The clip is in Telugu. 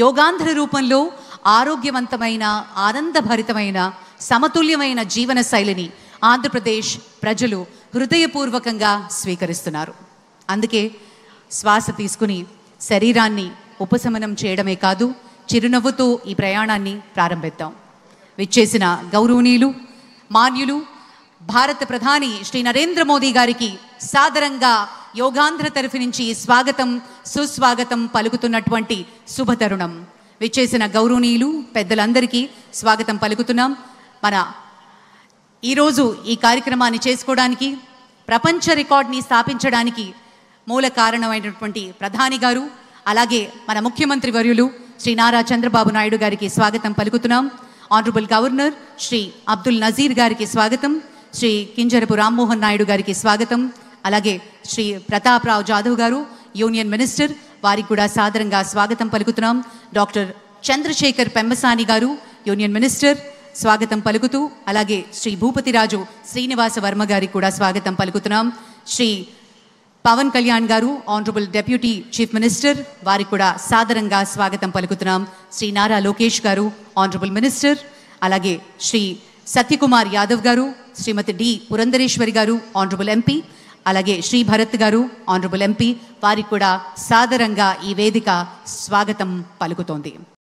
యోగాంధ్ర రూపంలో ఆరోగ్యవంతమైన, ఆనందభరితమైన, సమతుల్యమైన జీవన శైలిని ఆంధ్రప్రదేశ్ ప్రజలు హృదయపూర్వకంగా స్వీకరిస్తున్నారు. అందుకే శ్వాస తీసుకుని శరీరాన్ని ఉపశమనం చేయడమే కాదు, చిరునవ్వుతో ఈ ప్రయాణాన్ని ప్రారంభిద్దాం. విచ్చేసిన గౌరవనీయులు, మాన్యులు, భారత ప్రధాని శ్రీ నరేంద్ర మోదీ గారికి సాదరంగా యోగాంధ్ర తరఫు నుంచి స్వాగతం, సుస్వాగతం పలుకుతున్నటువంటి శుభతరుణం. విచ్చేసిన గౌరవనీయులు, పెద్దలందరికీ స్వాగతం పలుకుతున్నాం. మన ఈరోజు ఈ కార్యక్రమాన్ని చేసుకోవడానికి, ప్రపంచ రికార్డ్ని స్థాపించడానికి మూల కారణమైనటువంటి ప్రధాని గారు, అలాగే మన ముఖ్యమంత్రి వర్యులు శ్రీ నారా చంద్రబాబు నాయుడు గారికి స్వాగతం పలుకుతున్నాం. ఆనరబుల్ గవర్నర్ శ్రీ అబ్దుల్ నజీర్ గారికి స్వాగతం, శ్రీ కింజరపు రామ్మోహన్ నాయుడు గారికి స్వాగతం, అలాగే శ్రీ ప్రతాప్ రావు జాదవ్ గారు యూనియన్ మినిస్టర్, వారికి కూడా సాదరంగా స్వాగతం పలుకుతున్నాం. డాక్టర్ చంద్రశేఖర్ పెమ్మసాని గారు యూనియన్ మినిస్టర్, స్వాగతం పలుకుతూ, అలాగే శ్రీ భూపతిరాజు శ్రీనివాస వర్మ గారికి కూడా స్వాగతం పలుకుతున్నాం. శ్రీ పవన్ కళ్యాణ్ గారు ఆనరబుల్ డెప్యూటీ చీఫ్ మినిస్టర్, వారికి కూడా సాదరంగా స్వాగతం పలుకుతున్నాం. శ్రీ నారా లోకేష్ గారు ఆనరబుల్ మినిస్టర్, అలాగే శ్రీ సత్యకుమార్ యాదవ్ గారు, శ్రీమతి డి పురంధరేశ్వరి గారు ఆనరబుల్ ఎంపీ, అలాగే శ్రీ భరత్ గారు ఆనరబుల్ ఎంపీ, వారికి కూడా సాదరంగా ఈ వేదిక స్వాగతం పలుకుతోంది.